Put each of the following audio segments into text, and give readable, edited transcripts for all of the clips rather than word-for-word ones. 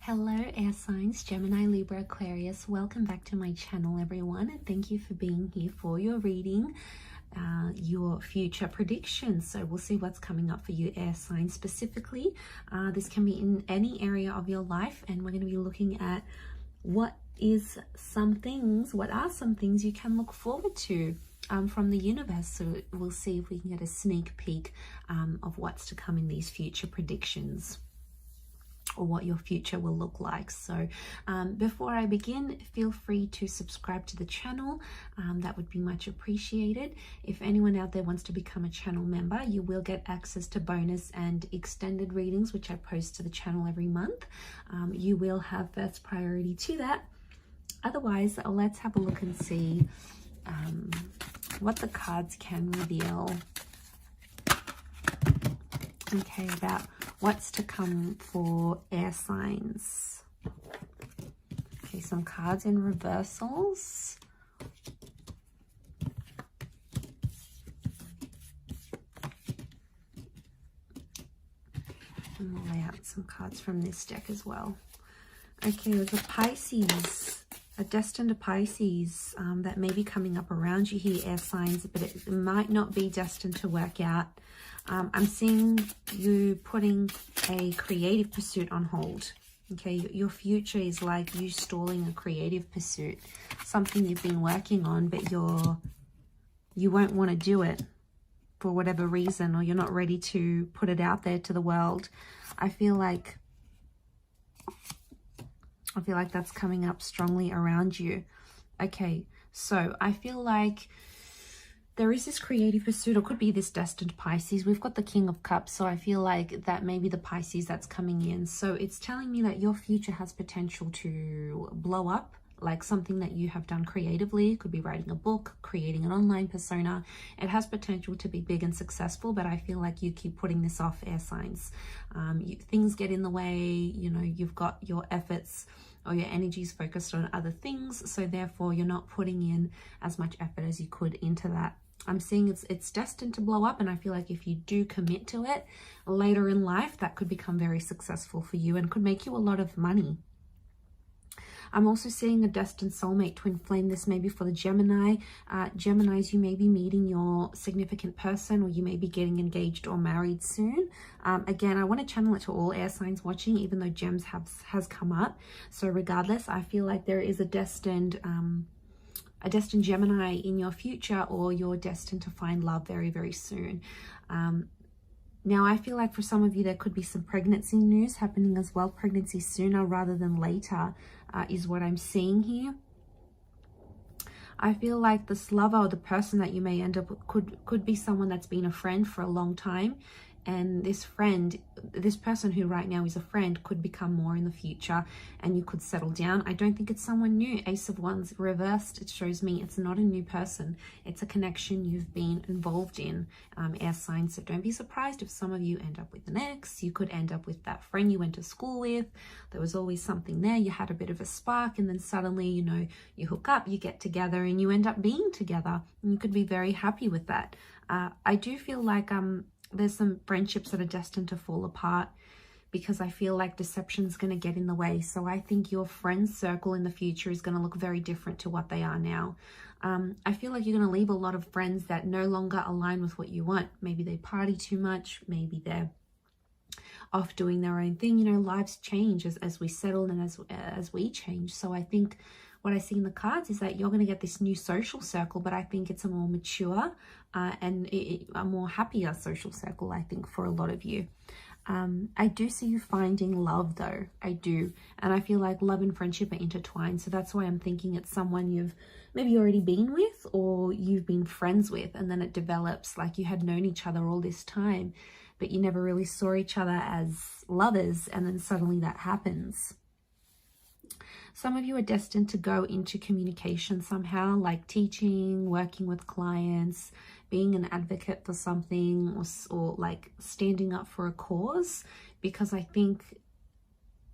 Hello air signs, Gemini, Libra, Aquarius. Welcome back to my channel, everyone, and thank you for being here for your reading, your future predictions. So we'll see what's coming up for you air signs specifically. This can be in any area of your life, and we're going to be looking at what are some things you can look forward to from the universe. So we'll see if we can get a sneak peek of what's to come in these future predictions, or what your future will look like. So before I begin, feel free to subscribe to the channel. That would be much appreciated. If anyone out there wants to become a channel member, you will get access to bonus and extended readings, which I post to the channel every month. You will have first priority to that. Otherwise, let's have a look and see what the cards can reveal. Okay, about what's to come for air signs. Okay, some cards in reversals. And we'll lay out some cards from this deck as well. Okay, there's a Pisces, a destined Pisces that may be coming up around you here, air signs, but it might not be destined to work out. I'm seeing you putting a creative pursuit on hold. Okay, your future is like you stalling a creative pursuit, something you've been working on, but you won't want to do it for whatever reason, or you're not ready to put it out there to the world. I feel like that's coming up strongly around you. Okay, so I feel like there is this creative pursuit, or could be this destined Pisces. We've got the King of Cups, so I feel like that may be the Pisces that's coming in. So it's telling me that your future has potential to blow up, like something that you have done creatively. It could be writing a book, creating an online persona. It has potential to be big and successful, but I feel like you keep putting this off, air signs. Things get in the way, you know, you've got your efforts or your energies focused on other things, so therefore you're not putting in as much effort as you could into that. I'm seeing it's destined to blow up, and I feel like if you do commit to it later in life, that could become very successful for you and could make you a lot of money. I'm also seeing a destined soulmate, twin flame. This may be for the Gemini. Geminis, you may be meeting your significant person, or you may be getting engaged or married soon. Again, I want to channel it to all air signs watching, even though Gems has come up. So regardless, I feel like there is a destined Gemini in your future, or you're destined to find love very, very soon. Now, I feel like for some of you, there could be some pregnancy news happening as well. Pregnancy sooner rather than later is what I'm seeing here. I feel like this lover, or the person that you may end up with, could be someone that's been a friend for a long time. And this person who right now is a friend, could become more in the future, and you could settle down. I don't think it's someone new. Ace of Wands reversed, it shows me it's not a new person. It's a connection you've been involved in, air signs. So don't be surprised if some of you end up with an ex. You could end up with that friend you went to school with. There was always something there. You had a bit of a spark, and then suddenly, you know, you hook up, you get together, and you end up being together. And you could be very happy with that. I do feel like there's some friendships that are destined to fall apart, because I feel like deception is going to get in the way. So I think your friend circle in the future is going to look very different to what they are now. I feel like you're going to leave a lot of friends that no longer align with what you want. Maybe they party too much. Maybe they're off doing their own thing. You know, lives change as we settle and as we change. So I think what I see in the cards is that you're going to get this new social circle, but I think it's a more mature and a more happier social circle, I think, for a lot of you. I do see you finding love, though. I do. And I feel like love and friendship are intertwined. So that's why I'm thinking it's someone you've maybe already been with, or you've been friends with, and then it develops like you had known each other all this time, but you never really saw each other as lovers, and then suddenly that happens. Some of you are destined to go into communication somehow, like teaching, working with clients, being an advocate for something, or like standing up for a cause, because I think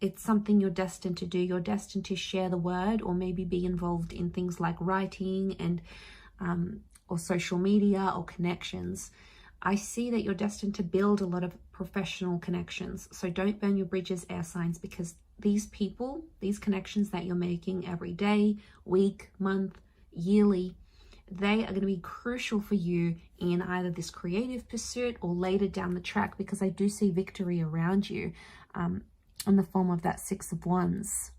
it's something you're destined to do. You're destined to share the word, or maybe be involved in things like writing and or social media or connections. I see that you're destined to build a lot of professional connections. So don't burn your bridges, air signs, because these people, these connections that you're making every day, week, month, yearly, they are going to be crucial for you in either this creative pursuit or later down the track, because I do see victory around you in the form of that Six of Wands.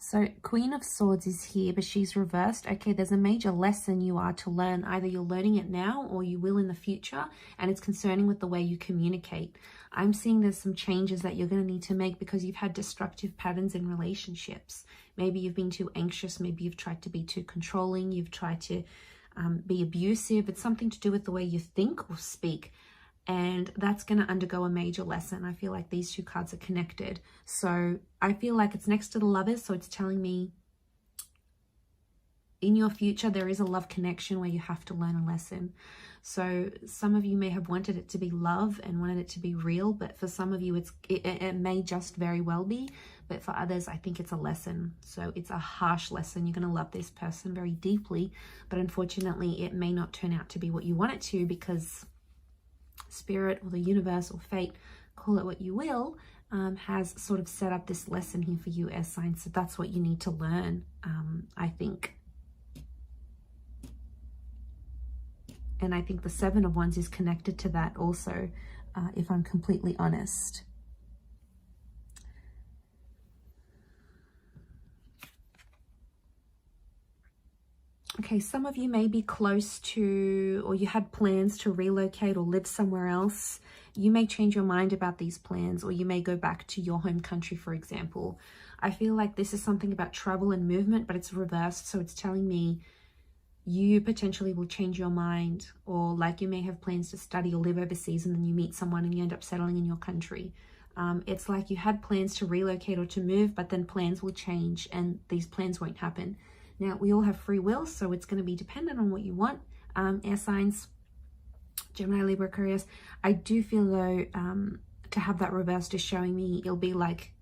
So Queen of Swords is here, but she's reversed. Okay, there's a major lesson you are to learn. Either you're learning it now or you will in the future, and it's concerning with the way you communicate. I'm seeing there's some changes that you're going to need to make because you've had destructive patterns in relationships. Maybe you've been too anxious. Maybe you've tried to be too controlling. You've tried to be abusive. It's something to do with the way you think or speak. And that's going to undergo a major lesson. I feel like these two cards are connected. So I feel like it's next to the Lovers. So it's telling me in your future, there is a love connection where you have to learn a lesson. So some of you may have wanted it to be love and wanted it to be real. But for some of you, it may just very well be. But for others, I think it's a lesson. So it's a harsh lesson. You're going to love this person very deeply. But unfortunately, it may not turn out to be what you want it to, because Spirit or the universe or fate, call it what you will, has sort of set up this lesson here for you, air signs. So that's what you need to learn, I think. And I think the Seven of Wands is connected to that also, if I'm completely honest. Okay, some of you may be close to, or you had plans to relocate or live somewhere else. You may change your mind about these plans, or you may go back to your home country, for example. I feel like this is something about travel and movement, but it's reversed. So it's telling me you potentially will change your mind, or like you may have plans to study or live overseas, and then you meet someone and you end up settling in your country. It's like you had plans to relocate or to move, but then plans will change and these plans won't happen. Now, we all have free will, so it's going to be dependent on what you want. Air signs, Gemini, Libra, Aquarius. I do feel, though, to have that reversed is showing me it'll be like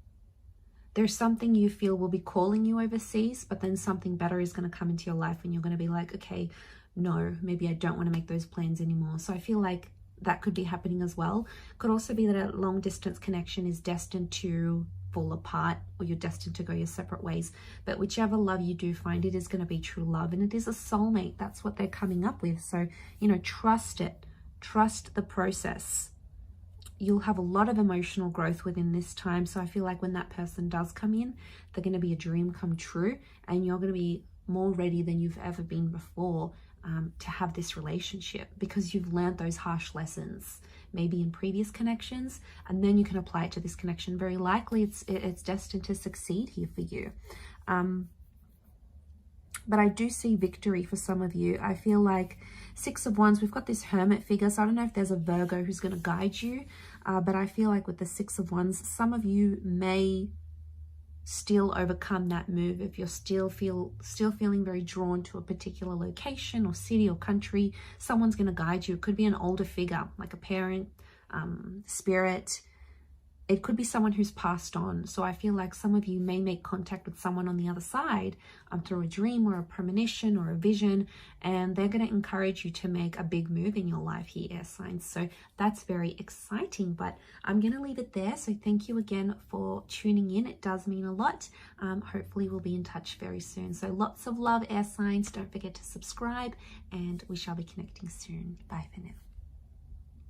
there's something you feel will be calling you overseas, but then something better is going to come into your life and you're going to be like, okay, no, maybe I don't want to make those plans anymore. So I feel like that could be happening as well. Could also be that a long distance connection is destined to fall apart, or you're destined to go your separate ways. But whichever love you do find, it is going to be true love, and it is a soulmate. That's what they're coming up with. So, you know, trust it. Trust the process. You'll have a lot of emotional growth within this time. So I feel like when that person does come in, they're going to be a dream come true, and you're going to be more ready than you've ever been before to have this relationship, because you've learned those harsh lessons maybe in previous connections, and then you can apply it to this connection. Very likely it's destined to succeed here for you. But I do see victory for some of you. I feel like Six of Wands, we've got this Hermit figure, so I don't know if there's a Virgo who's going to guide you, but I feel like with the Six of Wands, some of you may still overcome that move. If you're still feeling very drawn to a particular location or city or country, someone's going to guide you. It could be an older figure, like a parent, spirit. It could be someone who's passed on. So I feel like some of you may make contact with someone on the other side through a dream or a premonition or a vision, and they're going to encourage you to make a big move in your life here, air signs. So that's very exciting, but I'm going to leave it there. So thank you again for tuning in. It does mean a lot. Hopefully we'll be in touch very soon. So lots of love, air signs. Don't forget to subscribe, and we shall be connecting soon. Bye for now.